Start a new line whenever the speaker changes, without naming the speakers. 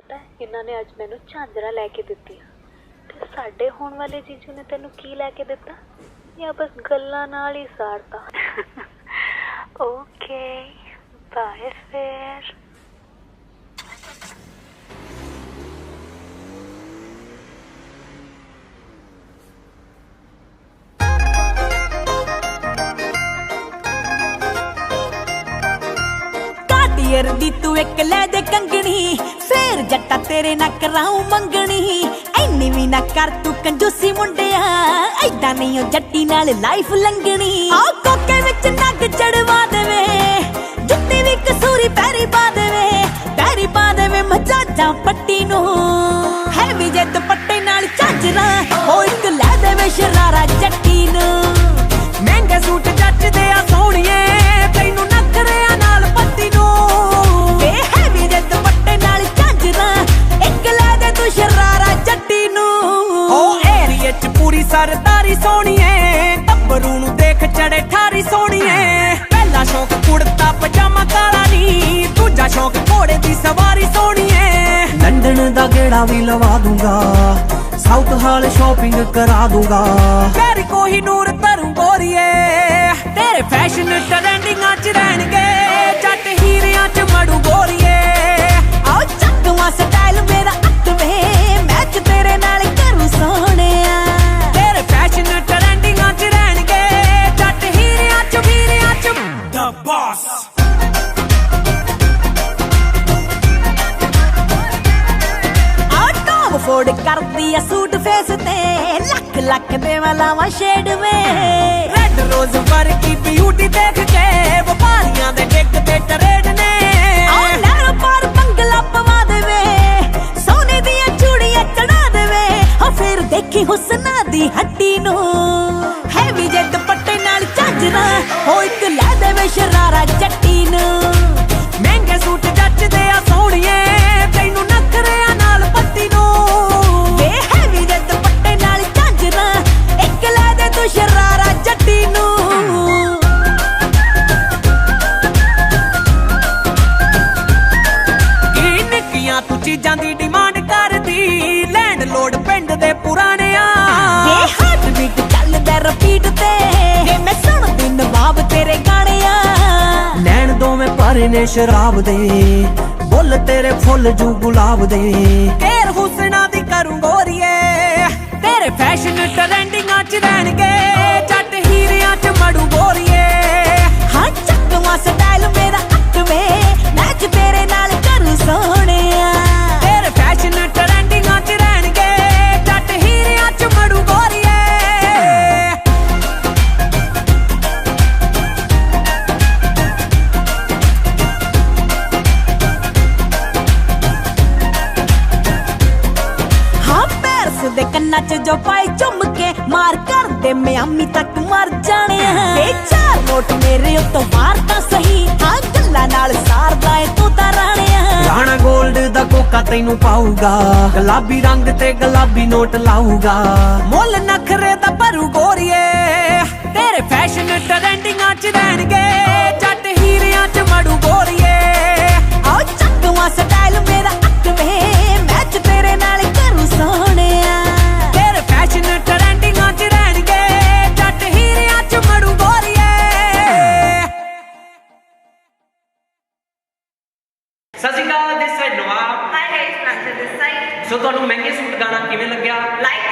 ਪਤਾ ਇਹਨਾਂ ਨੇ ਅੱਜ ਮੈਨੂੰ ਝਾਂਜਰਾਂ ਲੈ ਕੇ ਦਿੱਤੀਆਂ ਤੇ ਸਾਡੇ ਹੋਣ ਵਾਲੇ ਜੀਜੂ ਨੇ ਤੈਨੂੰ ਕੀ ਲੈ ਕੇ ਦਿੱਤਾ ਜਾਂ ਬਸ ਗੱਲਾਂ ਨਾਲ ਹੀ ਸਾਰਤਾ। ਓਕੇ ਬਾਏ ਫਿਰ।
ਡੀਅਰ ਦੀ ਤੂੰ ਇੱਕ ਲੈ ਦੇ ਕੰਗਣੀ ਫੇਰ ਜੱਟਾ ਤੇਰੇ ਨਾਲ ਕਰਾਉ ਮੰਗਣੀ ਐਨੀ ਵੀ ਨਾ ਕਰ ਤੂੰ ਕੰਜੂਸੀ ਮੁੰਡਿਆ ਐਦਾਂ ਨਹੀਂ ਉਹ ਜੱਟੀ ਨਾਲ ਲਾਈਫ ਲੰਘਣੀ ਆ ਕੋਕੇ ਵਿੱਚ ਨੱਗ ਚੜਵਾ ਦੇਵੇ ਜੁੱਤੀ ਵੀ ਕਸੂਰੀ ਪੈਰੀ ਪਾ ਦੇਵੇ ਮਜਾਜਾਂ ਪੱਟੀ ਨੂੰ ਹੈ ਵੀ ਜੇ ਦੁਪੱਟੇ ਨਾਲ ਝਾਂਜਰਾਂ ਹੋ ਇੱਕ ਲੈ ਦੇਵੇ ਸ਼ਰਾਰਾ ਜੱਟੀ ਨੂੰ ਮਹਿੰਗੇ ਸੂਟ ਜੱਚਦੇ ਆ ਸੋਹਣੀਏ ਤੈਨੂੰ ਨਖਰਿਆਂ ਨਾਲ ਪੱਟੀ ਨੂੰ ਸਰਦਾਰੀ ਸੋਹਣੀਏ ਟੱਬਰੂ ਨੂੰ ਦੇਖ ਚੜੇ ਠਾਰੀ ਸੋਹਣੀਏ ਪਹਿਲਾ ਸ਼ੌਕ ਕੁੜਤਾ ਪਜਾਮਾ ਕਾਲਾ ਨੀ ਦੂਜਾ ਸ਼ੌਕ ਘੋੜੇ ਦੀ ਸਵਾਰੀ ਸੋਹਣੀਏ ਲੰਡਨ ਦਾ ਗੇੜਾ ਵੀ ਲਵਾ ਦੂੰਗਾ ਸਾਊਥ ਹਾਲ ਸ਼ਾਪਿੰਗ ਕਰਾ ਦੂੰਗਾ ਫਿਰ ਕੋਈ ਨੂਰ ਤਰੂ ਗੋਰੀਏ ਤੇਰੇ ਫੈਸ਼ਨ ਟ੍ਰੈਂਡਿੰਗਾਂ ਚ ਰਹਿਣਗੇ ਜੱਟ ਹੀਰਿਆਂ ਚ ਮੜੂ ਗੋਰੀਏ ਆਓ ਚੱਕਵਾ ਸਟਾਈਲ ਮੇਰਾ ਅੱਤਵੇ ਮੈਚ ਤੇਰੇ ਨਾਲ ਕਰੂ ਸੋਹਣਿਆ ਟ੍ਰੈਂਡਿੰਗਾਂ ਚ ਰਹਿਣਗੇ ਜੱਟ ਹੀਰਿਆਂ ਚ ਵੀਰਿਆਂ ਚ The Boss। ਆਟੋ ਫੋੜ ਕਰਦੀ ਆ ਸੂਟ ਫੇਸ ਤੇ ਲੱਖ ਲੱਖ ਦੇ ਵਾਲਾਵਾਂ ਸ਼ੇਡ ਵੇ ਰੈੱਡ ਰੋਜ਼ ਵਰਗੀ ਬਿਊਟੀ ਦੇਖ ਕੇ ਵਪਾਰੀਆਂ ਦੇ ਡਿੱਗ ਤੇ ਟਰੇਡ ਨੇ ਆਹ ਲਹਿਰ ਪਰ ਬੰਗਲਾ ਪਵਾ ਦੇਵੇ ਸੋਨੇ ਦੀਆਂ ਚੂੜੀਆਂ ਚੜਾ ਦੇਵੇ ਹੋ ਫਿਰ ਦੇਖੀ ਹੁਸਨਾ ਦੀ ਹੱਡੀ ਨੂੰ ਹੈ ਵੀ ਜੇ ਦੁਪੱਟੇ ਨਾਲ ਝਾਂਜਰਾਂ ਹੋ ਇੱਕ ਲੈ ਦੇਵੇ ਸ਼ਰਾਰਾ ਜੱਟੀ ਨੂੰ ਮਹਿੰਗੇ ਸੂਟ ਜੱਚਦੇ ਆ ਸੋਹਣੀਏ ਤੈਨੂੰ ਨਖਰਿਆਂ ਨਾਲ ਪੱਟੀ ਨੂੰ ਵੇ ਹੈ ਵੀ ਜੇ ਦੁਪੱਟੇ ਨਾਲ ਝਾਂਜਰਾਂ ਇੱਕ ਲੈ ਦੇ ਤੂੰ ਸ਼ਰਾਰਾ ਜੱਟੀ ਨੂੰ ਕੀ ਨਿੱਕੀਆਂ ਤੂੰ ਚੀਜ਼ਾਂ ਦੀ ਡਿਮਾਂਡ ਕਰਦੀ ਲੈਂਡ ਲੋਡ ਪਿੰਡ ਦੇ ਪੁਰਾਣਿਆਂ ਰਿਪੀਟ ਤੇ ਮੈਂ ਸੁਣਦੀ ਨਵਾਬ ਤੇਰੇ ਗਾਣਿਆਂ ਲੈਣ ਦੋਵੇਂ ਭਰੇ ਨੇ ਸ਼ਰਾਬ ਦੇ ਬੁੱਲ ਤੇਰੇ ਫੁੱਲ ਜੂ ਗੁਲਾਬ ਦੇ ਕੇਰ ਹੁਸਨਾ ਦੀ ਕਰੂੰ ਗੋਰੀਏ ਤੇਰੇ ਫੈਸ਼ਨ ਟ੍ਰੈਂਡਿੰਗਾਂ ਚ ਰਹਿਣਗੇ ਜੱਟ ਹੀਰਿਆਂ ਚ ਮੜੂ ਗੋਰੀਏ ਹਾਂ ਚੱਕਵਾ ਸਟਾਈਲ ਮੇਰਾ ਅੱਕਵੇ ਮੈਚ ਤੇਰੇ ਨਾਲ ਕਰੂ ਸੋਹਣਿਆ ਤੇਰੇ ਫੈਸ਼ਨ ਟ੍ਰੈਂਡਿੰਗਾਂ ਚ ਰਹਿਣਗੇ ਜੱਟ ਹੀਰਿਆਂ ਚ ਮੜੂ ਗੋਰੀਏ ਦੇ ਕੰਨਾਂ ਚ ਜੋ ਪਾਈ ਚੁੰਮ ਕੇ ਮਾਰ ਕਰਦੇ ਮਿਆਮੀ ਤੱਕ ਮਰ ਜਾਣਿਆ ਇਹ ਚਾਰ ਨੋਟ ਮੇਰੇ ਉੱਤੋਂ ਵਾਰ ਤਾਂ ਸਹੀ ਹਾਂ ਗੱਲਾਂ ਨਾਲ ਸਾਰਦਾ ਏ ਤੂੰ ਤਾਂ ਰਾਣਾ ਗੋਲਡ ਦਾ ਕੋਕਾ ਤੈਨੂੰ ਪਾਊਗਾ ਗੁਲਾਬੀ ਰੰਗ ਤੇ ਗੁਲਾਬੀ ਨੋਟ ਲਾਊਗਾ ਮੁੱਲ ਨਖਰੇ ਦਾ ਭਰੂ ਗੋਰੀਏ ਤੇਰੇ ਫੈਸ਼ਨ ਟ੍ਰੈਂਡਿੰਗਾਂ ਚ ਰਹਿਣਗੇ ਜੱਟ ਹੀਰਿਆਂ ਚ ਮੜੂ ਗੋਰੀਏ ਆਓ ਚੱਕਵਾ ਸਟਾਈਲ ਮੇਰਾ ਅੱਕਵੇ ਮੈਚ ਤੇਰੇ ਨਾਲ ਕਰੂ ਸੋਹਣਿਆ ਤੇਰੇ ਫੈਸ਼ਨ ਟ੍ਰੈਂਡਿੰਗਾਂ ਚ ਰਹਿਣਗੇ ਜੱਟ ਹੀਰਿਆਂ ਚ ਮੜੂ ਗੋਰੀਏ
ਸਤਿ ਸ਼੍ਰੀ ਅਕਾਲ this side Nawab
hi guys Pranjal this side
so ਤੁਹਾਨੂੰ ਮਹਿੰਗੇ ਸੂਟ ਗਾਣਾ ਕਿਵੇਂ ਲੱਗਿਆ
लाइक